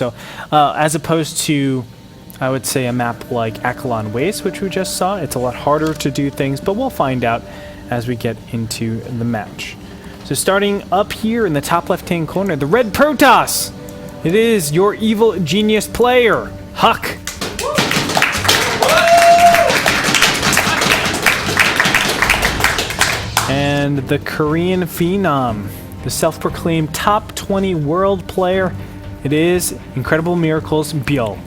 So as opposed to, I would say, a map like Akalon Waste, which we just saw, it's a lot harder to do things, but we'll find out as we get into the match. So starting up here in the top left-hand corner, the red Protoss. It is your evil genius player, Huck. And the Korean phenom, the self-proclaimed top 20 world player, it is Incredible Miracles Byul.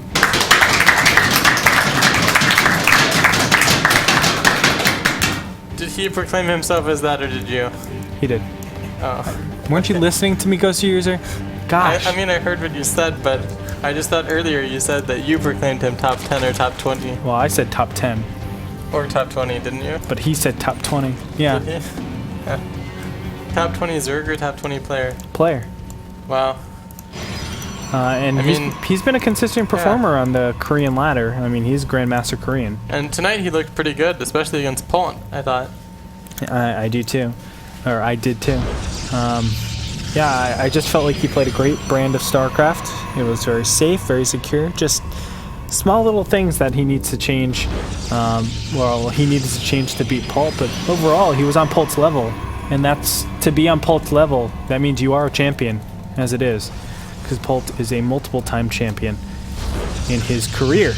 Did he proclaim himself as that, or did you? He did. Oh. Weren't you listening to me, Ghost User? Gosh. I mean, I heard what you said, but I just thought earlier you said that you proclaimed him top 10 or top 20. Well, I said top 10. Or top 20, didn't you? But he said top 20. Yeah. Did he? Yeah. Top 20 Zerg or top 20 player? Player. Wow. And he's been a consistent performer on the Korean ladder. I mean, he's Grandmaster Korean. And tonight he looked pretty good, especially against Poland, I thought. I do too. Or I did too. Yeah, I just felt like he played a great brand of StarCraft. It was very safe, very secure. Just small little things that he needs to change. Well, he needed to change to beat Pult, but overall he was on Pult's level. And that's, to be on Pult's level, that means you are a champion, as it is. Because Pult is a multiple-time champion in his career.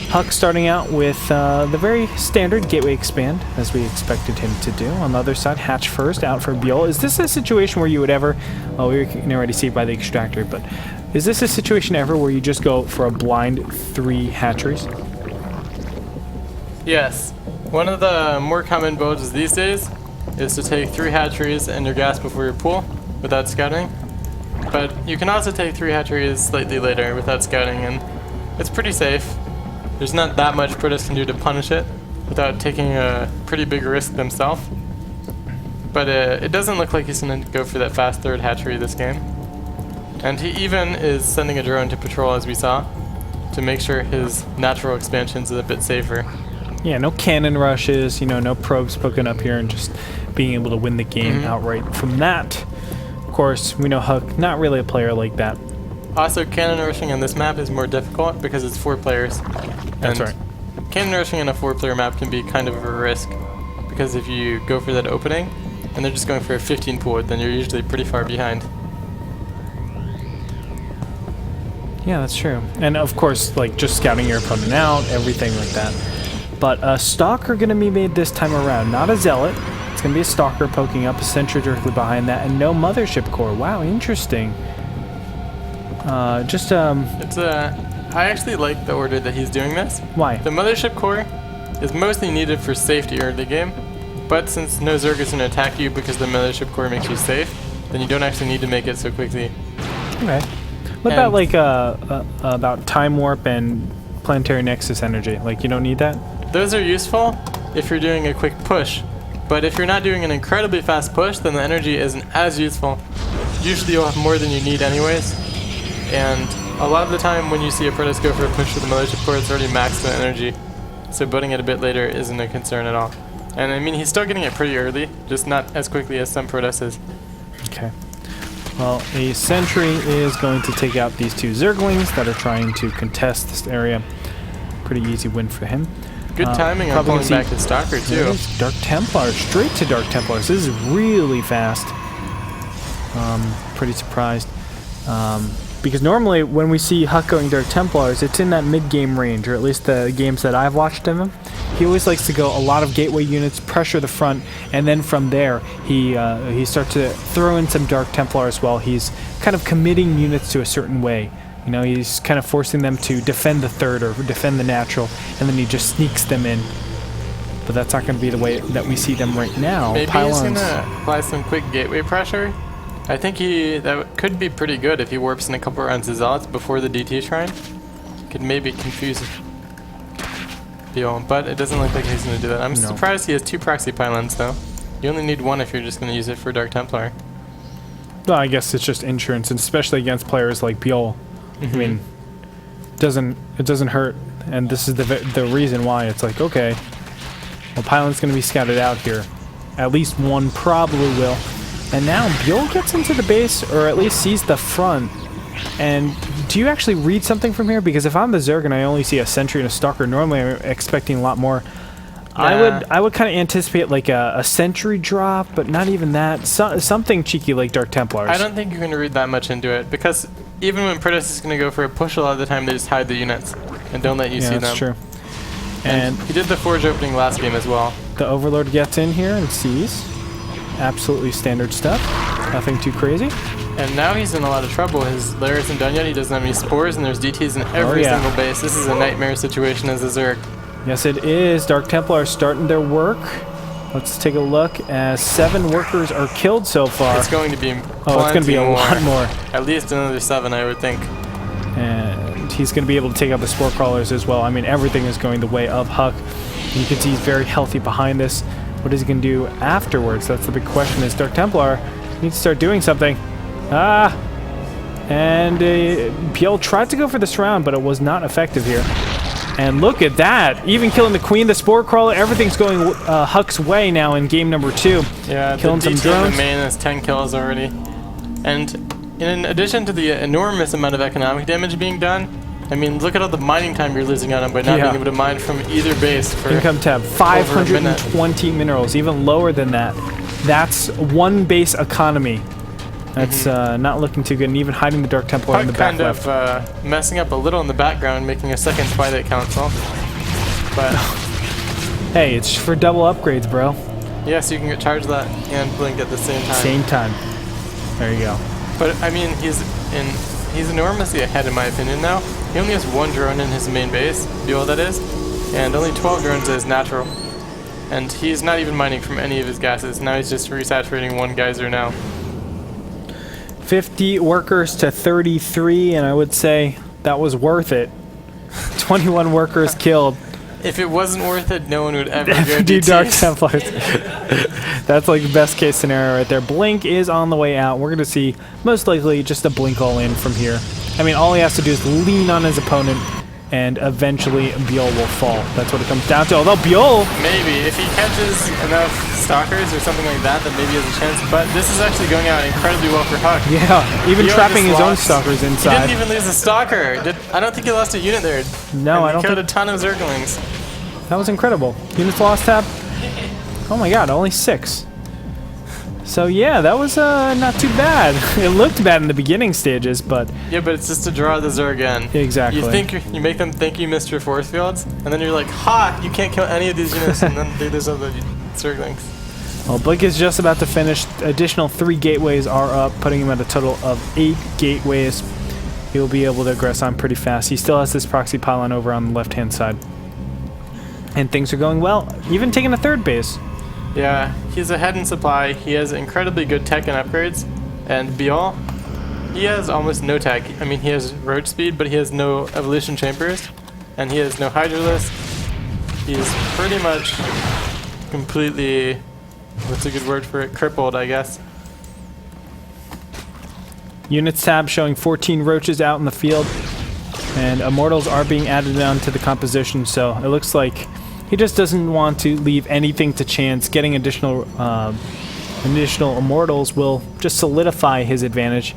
Huck starting out with the very standard Gateway Expand, as we expected him to do. On the other side, Hatch first, out for Byul. Is this a situation where you would ever... Well, we can already see by the extractor, but... Is this a situation ever where you just go for a blind 3 hatcheries? Yes. One of the more common builds these days is to take 3 hatcheries and your gas before your pool without scouting. But you can also take 3 hatcheries slightly later without scouting, and it's pretty safe. There's not that much Protoss can do to punish it without taking a pretty big risk themselves. But it doesn't look like he's going to go for that fast 3rd hatchery this game. And he even is sending a drone to patrol, as we saw, to make sure his natural expansions is a bit safer. Yeah, no cannon rushes, you know, no probes poking up here and just being able to win the game outright from that. Of course, we know Huck, not really a player like that. Also, cannon rushing on this map is more difficult because it's 4 players. That's right. Cannon rushing in a 4-player map can be kind of a risk, because if you go for that opening and they're just going for a 15 pool, then you're usually pretty far behind. Yeah, that's true. And of course, like, just scouting your opponent out, everything like that. But a Stalker going to be made this time around, not a Zealot. It's going to be a Stalker poking up, a Sentry directly behind that, and no Mothership Core. Wow, interesting. I actually like the order that he's doing this. Why? The Mothership Core is mostly needed for safety early game, but since no Zerg is going to attack you because the Mothership Core makes you safe, then you don't actually need to make it so quickly. Okay. What about like about Time Warp and Planetary Nexus energy? Like, you don't need that? Those are useful if you're doing a quick push, but if you're not doing an incredibly fast push, then the energy isn't as useful. Usually you'll have more than you need anyways, and a lot of the time when you see a Protoss go for a push with the Mothership Core, it's already maxed on energy, so building it a bit later isn't a concern at all. And I mean, he's still getting it pretty early, just not as quickly as some Protosses. Okay. Well, a Sentry is going to take out these 2 Zerglings that are trying to contest this area. Pretty easy win for him. Good timing on pulling back his Stalker, too. Dark Templar, straight to Dark Templars. This is really fast. Pretty surprised. Because normally when we see Huck going Dark Templars, it's in that mid-game range, or at least the games that I've watched of him. He always likes to go a lot of gateway units, pressure the front, and then from there he starts to throw in some Dark Templars while he's kind of committing units to a certain way. You know, he's kind of forcing them to defend the 3rd or defend the natural, and then he just sneaks them in. But that's not going to be the way that we see them right now. Maybe Pylons. He's going to apply some quick gateway pressure. I think that could be pretty good if he warps in a couple rounds of Zealots before the DT Shrine. Could maybe confuse Byul, but it doesn't look like he's going to do that. I'm surprised he has 2 proxy pylons though. You only need 1 if you're just going to use it for Dark Templar. Well, I guess it's just insurance, and especially against players like Byul. I mean, it doesn't hurt, and this is the reason why. It's like, okay, well, pylon's going to be scouted out here. At least 1 probably will. And now Byul gets into the base, or at least sees the front, And do you actually read something from here? Because if I'm the Zerg and I only see a sentry and a stalker, normally I'm expecting a lot more. I would kind of anticipate like a sentry drop, but not even that. Something cheeky like Dark Templars. I don't think you're going to read that much into it, because even when Protoss is going to go for a push, a lot of the time they just hide the units and don't let you see them. That's true. And he did the forge opening last game as well. The Overlord gets in here and sees. Absolutely standard stuff. Nothing too crazy. And now he's in a lot of trouble. His lair isn't done yet. He doesn't have any spores, and there's DTs in every single base. This is a nightmare situation as a Zerg. Yes, it is. Dark Templars starting their work. Let's take a look as 7 workers are killed so far. It's going to be it's going to be a lot more. At least another 7, I would think. And he's going to be able to take out the Spore Crawlers as well. I mean, everything is going the way of Huck. You can see he's very healthy behind this. What is he going to do afterwards? That's the big question. Is Dark Templar needs to start doing something. And Byul tried to go for this round, but it was not effective here. And look at that! Even killing the Queen, the Spore Crawler, everything's going Huck's way now in game number 2. Yeah, killing some drones. The main has 10 kills already. And in addition to the enormous amount of economic damage being done, I mean, look at all the mining time you're losing on him by not being able to mine from either base for income tab, 520 minerals, even lower than that. That's one base economy. That's not looking too good, and even hiding the Dark Templar in the back left. Kind of messing up a little in the background, making a second Twilight Council. But hey, it's for double upgrades, bro. Yes, you can charge that and blink at the same time. Same time. There you go. But I mean, he's enormously ahead in my opinion now. He only has 1 drone in his main base, Byul that is, and only 12 drones as natural. And he's not even mining from any of his gases. Now he's just resaturating 1 geyser now. 50 workers to 33, and I would say that was worth it. 21 workers killed. If it wasn't worth it, no one would ever go do DTs. Dark Templars. That's like the best case scenario right there. Blink is on the way out. We're going to see most likely just a Blink all in from here. I mean, all he has to do is lean on his opponent, and eventually Byul will fall. That's what it comes down to. Although Byul... Maybe. If he catches enough stalkers or something like that, then maybe he has a chance. But this is actually going out incredibly well for Huck. Yeah, even Byul trapping his own stalkers inside. He didn't even lose a stalker. I don't think he lost a unit there. No, I don't think... He killed a ton of Zerglings. That was incredible. Units lost tab. Oh my god, only 6. So yeah, that was not too bad. It looked bad in the beginning stages, but... Yeah, but it's just to draw the Zerg in. Exactly. You make them think you missed your force fields, and then you're like, ha! You can't kill any of these units, and then they lose all the Zerglings. Well, Blink is just about to finish. Additional 3 gateways are up, putting him at a total of 8 gateways. He'll be able to aggress on pretty fast. He still has this proxy pylon over on the left-hand side. And things are going well, even taking a 3rd base. Yeah, he's ahead in supply. He has incredibly good tech and upgrades. And Byul, he has almost no tech. I mean, he has roach speed, but he has no evolution chambers. And he has no Hydralisk. He's pretty much completely, what's a good word for it? Crippled, I guess. Units tab showing 14 roaches out in the field. And Immortals are being added on to the composition, so it looks like he just doesn't want to leave anything to chance. Getting additional Immortals will just solidify his advantage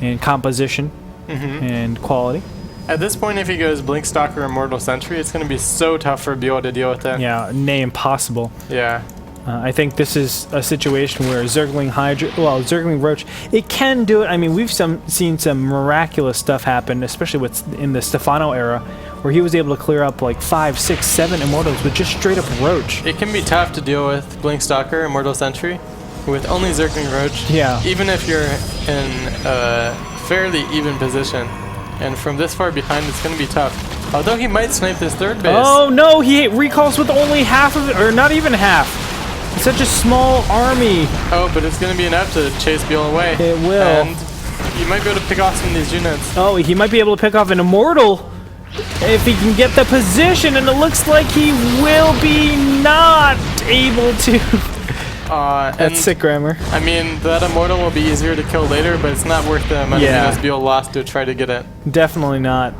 in composition and quality. At this point, if he goes Blink Stalker Immortal Sentry, it's going to be so tough for Byul to deal with it. Yeah, nay, impossible. Yeah. I think this is a situation where Zergling Roach, it can do it. I mean, we've seen some miraculous stuff happen, especially in the Stefano era, where he was able to clear up like 5, 6, 7 Immortals with just straight up Roach. It can be tough to deal with Blink Stalker, Immortal Sentry, with only Zergling Roach. Yeah. Even if you're in a fairly even position. And from this far behind, it's going to be tough. Although he might snipe this 3rd base. Oh no, he recalls with only half of it, or not even half. It's such a small army. Oh, but it's going to be enough to chase Byul away. It will. And you might be able to pick off some of these units. Oh, he might be able to pick off an Immortal if he can get the position, and it looks like he will be not able to. That's sick grammar. I mean, that Immortal will be easier to kill later, but it's not worth the amount of units Byul lost to try to get it. Definitely not.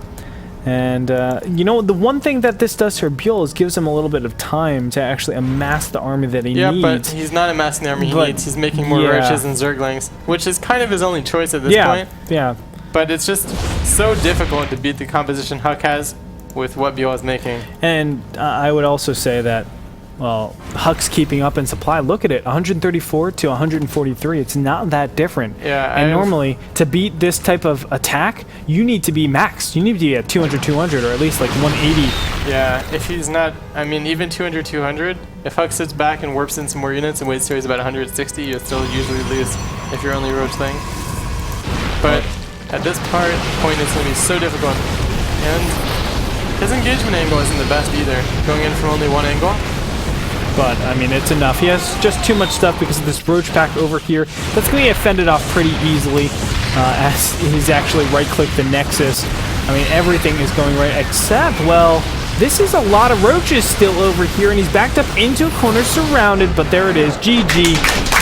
And, you know, the one thing that this does for Byul is gives him a little bit of time to actually amass the army that he needs. Yeah, but he's not amassing the army he needs. He's making more roaches and Zerglings, which is kind of his only choice at this point. Yeah, But it's just so difficult to beat the composition Huck has with what Byul is making. And I would also say that, well, Huck's keeping up in supply. Look at it, 134 to 143. It's not that different. Yeah, and normally, to beat this type of attack, you need to be maxed. You need to be at 200, 200, or at least like 180. Yeah, if he's not, I mean, even 200, 200, if Huck sits back and warps in some more units and waits till he's about 160, you'll still usually lose if you're only roach thing. But at this point, it's going to be so difficult. And his engagement angle isn't the best either, going in from only one angle. But, I mean, it's enough. He has just too much stuff because of this roach pack over here. That's going to get fended off pretty easily as he's actually right-clicked the Nexus. I mean, everything is going right except, well, this is a lot of roaches still over here, and he's backed up into a corner surrounded, but there it is. GG.